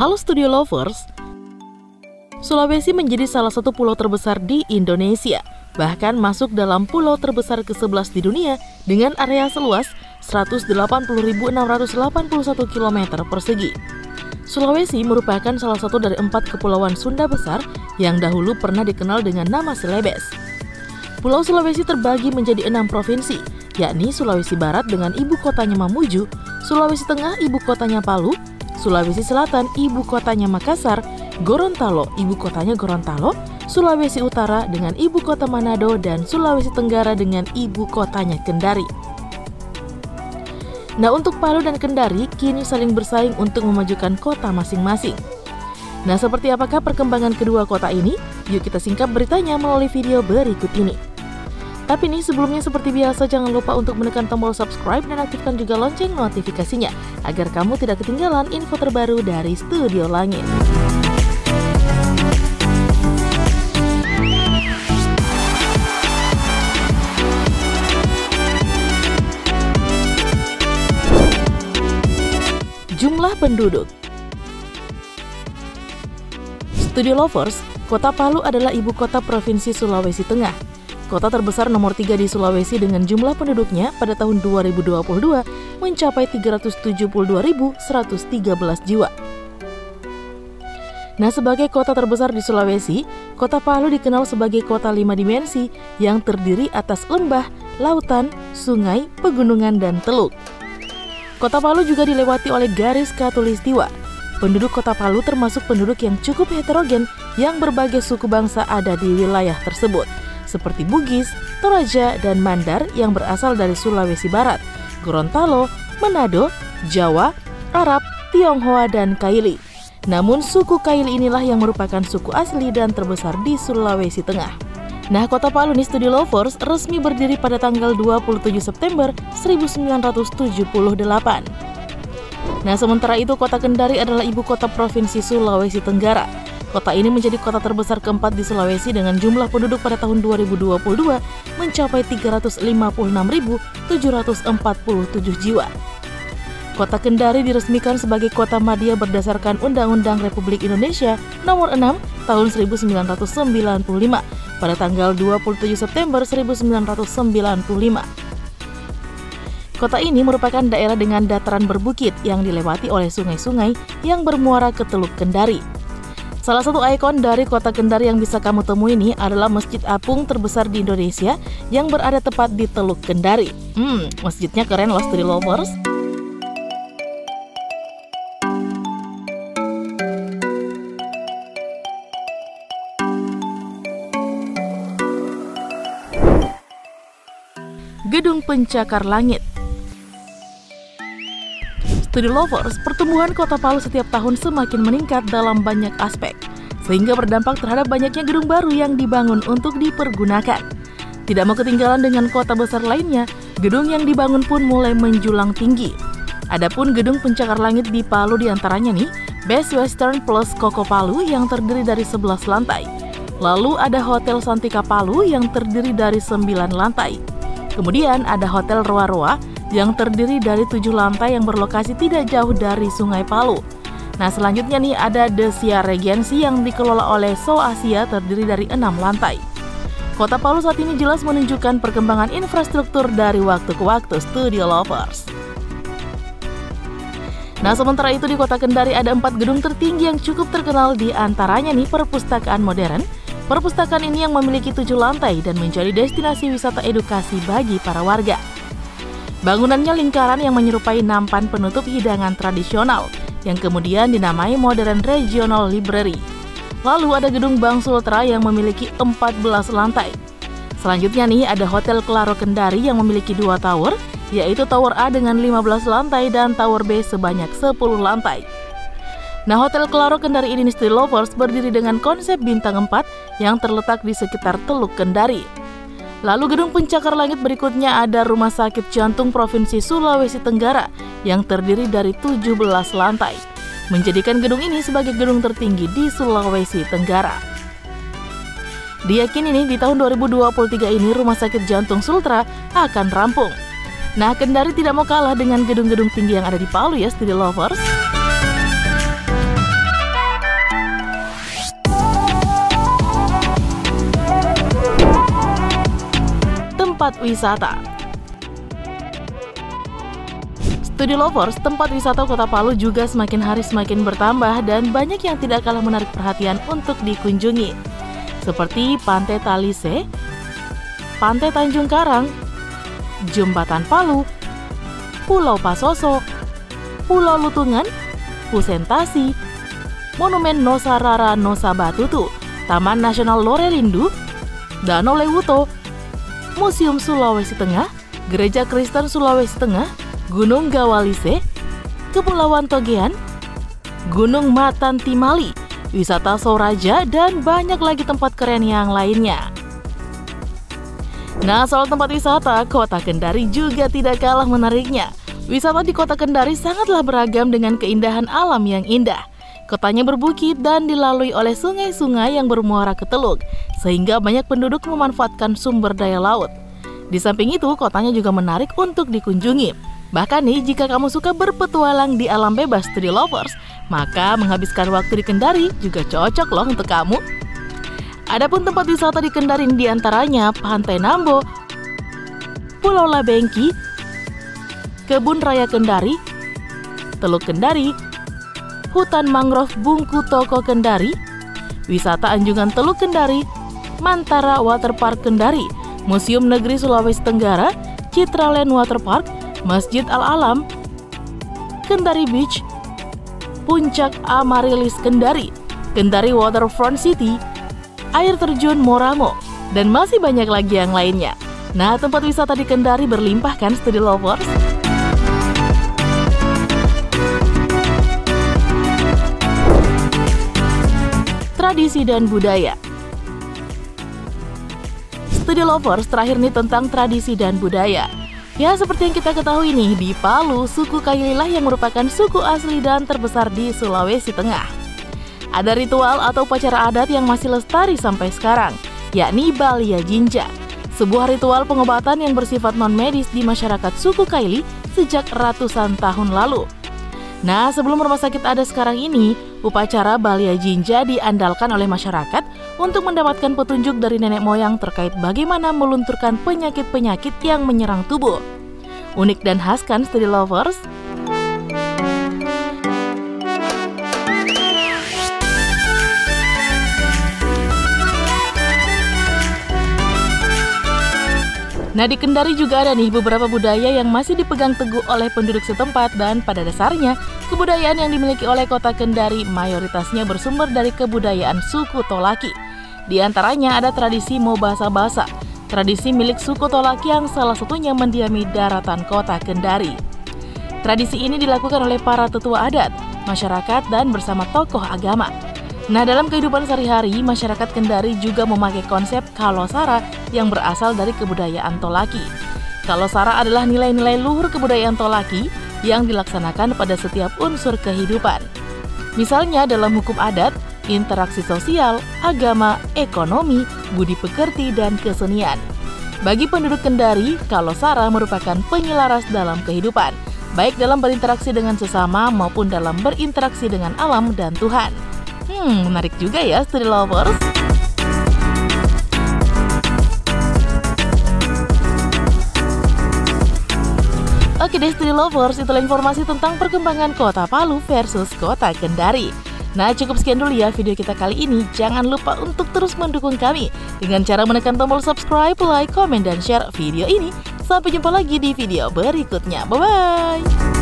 Halo Studio Lovers, Sulawesi menjadi salah satu pulau terbesar di Indonesia, bahkan masuk dalam pulau terbesar ke-11 di dunia dengan area seluas 180.681 km persegi. Sulawesi merupakan salah satu dari 4 kepulauan Sunda besar yang dahulu pernah dikenal dengan nama Celebes. Pulau Sulawesi terbagi menjadi 6 provinsi, yakni Sulawesi Barat dengan ibu kotanya Mamuju, Sulawesi Tengah ibu kotanya Palu, Sulawesi Selatan ibu kotanya Makassar, Gorontalo ibu kotanya Gorontalo, Sulawesi Utara dengan ibu kota Manado, dan Sulawesi Tenggara dengan ibu kotanya Kendari. Nah, untuk Palu dan Kendari kini saling bersaing untuk memajukan kota masing-masing. Nah, seperti apakah perkembangan kedua kota ini? Yuk kita singkap beritanya melalui video berikut ini. Tapi nih, sebelumnya seperti biasa jangan lupa untuk menekan tombol subscribe dan aktifkan juga lonceng notifikasinya agar kamu tidak ketinggalan info terbaru dari Studio Langit. Jumlah penduduk. Studio Lovers, Kota Palu adalah ibu kota Provinsi Sulawesi Tengah. Kota terbesar nomor 3 di Sulawesi dengan jumlah penduduknya pada tahun 2022 mencapai 372.113 jiwa. Nah, sebagai kota terbesar di Sulawesi, Kota Palu dikenal sebagai kota 5 dimensi yang terdiri atas lembah, lautan, sungai, pegunungan, dan teluk. Kota Palu juga dilewati oleh garis khatulistiwa. Penduduk Kota Palu termasuk penduduk yang cukup heterogen yang berbagai suku bangsa ada di wilayah tersebut, seperti Bugis, Toraja, dan Mandar yang berasal dari Sulawesi Barat, Gorontalo, Manado, Jawa, Arab, Tionghoa, dan Kaili. Namun suku Kaili inilah yang merupakan suku asli dan terbesar di Sulawesi Tengah. Nah, Kota Palu nih Studio Lovers resmi berdiri pada tanggal 27 September 1978. Nah, sementara itu Kota Kendari adalah ibu kota Provinsi Sulawesi Tenggara. Kota ini menjadi kota terbesar keempat di Sulawesi dengan jumlah penduduk pada tahun 2022 mencapai 356.747 jiwa. Kota Kendari diresmikan sebagai kota madya berdasarkan Undang-Undang Republik Indonesia Nomor 6 Tahun 1995 pada tanggal 27 September 1995. Kota ini merupakan daerah dengan dataran berbukit yang dilewati oleh sungai-sungai yang bermuara ke Teluk Kendari. Salah satu ikon dari Kota Kendari yang bisa kamu temui ini adalah Masjid Apung terbesar di Indonesia yang berada tepat di Teluk Kendari. Masjidnya keren loh Studio Lovers. Gedung Pencakar Langit. Studio Lovers, pertumbuhan Kota Palu setiap tahun semakin meningkat dalam banyak aspek, sehingga berdampak terhadap banyaknya gedung baru yang dibangun untuk dipergunakan. Tidak mau ketinggalan dengan kota besar lainnya, gedung yang dibangun pun mulai menjulang tinggi. Adapun Gedung Pencakar Langit di Palu diantaranya nih, Best Western Plus Koko Palu yang terdiri dari 11 lantai. Lalu ada Hotel Santika Palu yang terdiri dari 9 lantai. Kemudian ada Hotel Roa-Roa yang terdiri dari 7 lantai yang berlokasi tidak jauh dari Sungai Palu. Nah, selanjutnya nih ada The Siar Regency yang dikelola oleh So Asia terdiri dari 6 lantai. Kota Palu saat ini jelas menunjukkan perkembangan infrastruktur dari waktu ke waktu Studio Lovers. Nah, sementara itu di Kota Kendari ada 4 gedung tertinggi yang cukup terkenal, di antaranya nih Perpustakaan Modern. Perpustakaan ini yang memiliki 7 lantai dan menjadi destinasi wisata edukasi bagi para warga. Bangunannya lingkaran yang menyerupai nampan penutup hidangan tradisional yang kemudian dinamai Modern Regional Library. Lalu ada Gedung Bank Sultra yang memiliki 14 lantai. Selanjutnya nih ada Hotel Claro Kendari yang memiliki 2 tower, yaitu Tower A dengan 15 lantai dan Tower B sebanyak 10 lantai. Nah, Hotel Claro Kendari ini Studio Lovers berdiri dengan konsep bintang 4 yang terletak di sekitar Teluk Kendari. Lalu Gedung Pencakar Langit berikutnya ada Rumah Sakit Jantung Provinsi Sulawesi Tenggara yang terdiri dari 17 lantai, menjadikan gedung ini sebagai gedung tertinggi di Sulawesi Tenggara. Diyakini nih di tahun 2023 ini Rumah Sakit Jantung Sultra akan rampung. Nah, Kendari tidak mau kalah dengan gedung-gedung tinggi yang ada di Palu ya, Studio Lovers. tempat wisata. Studi Lovers, tempat wisata Kota Palu juga semakin hari semakin bertambah dan banyak yang tidak kalah menarik perhatian untuk dikunjungi. Seperti Pantai Talise, Pantai Tanjung Karang, Jembatan Palu, Pulau Pasoso, Pulau Lutungan, Pusentasi, Monumen Nosa Rara Nosa Batutu, Taman Nasional Lorelindu, Danau Lewuto, Museum Sulawesi Tengah, Gereja Kristen Sulawesi Tengah, Gunung Gawalise, Kepulauan Togean, Gunung Matan Timali, wisata Soraja, dan banyak lagi tempat keren yang lainnya. Nah, soal tempat wisata, Kota Kendari juga tidak kalah menariknya. Wisata di Kota Kendari sangatlah beragam dengan keindahan alam yang indah. Kotanya berbukit dan dilalui oleh sungai-sungai yang bermuara ke teluk, sehingga banyak penduduk memanfaatkan sumber daya laut. Di samping itu, kotanya juga menarik untuk dikunjungi. Bahkan nih, jika kamu suka berpetualang di alam bebas Studi Lovers, maka menghabiskan waktu di Kendari juga cocok loh untuk kamu. Adapun tempat wisata di Kendari diantaranya Pantai Nambo, Pulau Labengki, Kebun Raya Kendari, Teluk Kendari, Hutan Mangrove Bungku Toko Kendari, Wisata Anjungan Teluk Kendari, Mantara Waterpark Kendari, Museum Negeri Sulawesi Tenggara, Citraland Waterpark, Masjid Al-Alam, Kendari Beach, Puncak Amarilis Kendari, Kendari Waterfront City, Air Terjun Morango, dan masih banyak lagi yang lainnya. Nah, tempat wisata di Kendari berlimpah kan Studi Lovers? Tradisi dan budaya. Studi Lovers terakhir nih tentang tradisi dan budaya. Ya, seperti yang kita ketahui nih, di Palu, suku Kaililah yang merupakan suku asli dan terbesar di Sulawesi Tengah. Ada ritual atau upacara adat yang masih lestari sampai sekarang, yakni Balia Jinja, sebuah ritual pengobatan yang bersifat non-medis di masyarakat suku Kaili sejak ratusan tahun lalu. Nah, sebelum rumah sakit ada sekarang ini, upacara Balia Jinja diandalkan oleh masyarakat untuk mendapatkan petunjuk dari nenek moyang terkait bagaimana melunturkan penyakit-penyakit yang menyerang tubuh. Unik dan khas kan Studi Lovers? Nah, di Kendari juga ada nih beberapa budaya yang masih dipegang teguh oleh penduduk setempat, dan pada dasarnya kebudayaan yang dimiliki oleh Kota Kendari mayoritasnya bersumber dari kebudayaan suku Tolaki. Di antaranya ada tradisi Mobasa-basa, tradisi milik suku Tolaki yang salah satunya mendiami daratan Kota Kendari. Tradisi ini dilakukan oleh para tetua adat, masyarakat, dan bersama tokoh agama. Nah, dalam kehidupan sehari-hari, masyarakat Kendari juga memakai konsep Kalosara yang berasal dari kebudayaan Tolaki. Kalosara adalah nilai-nilai luhur kebudayaan Tolaki yang dilaksanakan pada setiap unsur kehidupan. Misalnya dalam hukum adat, interaksi sosial, agama, ekonomi, budi pekerti, dan kesenian. Bagi penduduk Kendari, Kalosara merupakan penyelaras dalam kehidupan, baik dalam berinteraksi dengan sesama maupun dalam berinteraksi dengan alam dan Tuhan. Menarik juga ya Studi Lovers. Oke deh Studi Lovers, itulah informasi tentang perkembangan Kota Palu versus Kota Kendari. Nah, cukup sekian dulu ya video kita kali ini. Jangan lupa untuk terus mendukung kami dengan cara menekan tombol subscribe, like, komen, dan share video ini. Sampai jumpa lagi di video berikutnya. Bye-bye.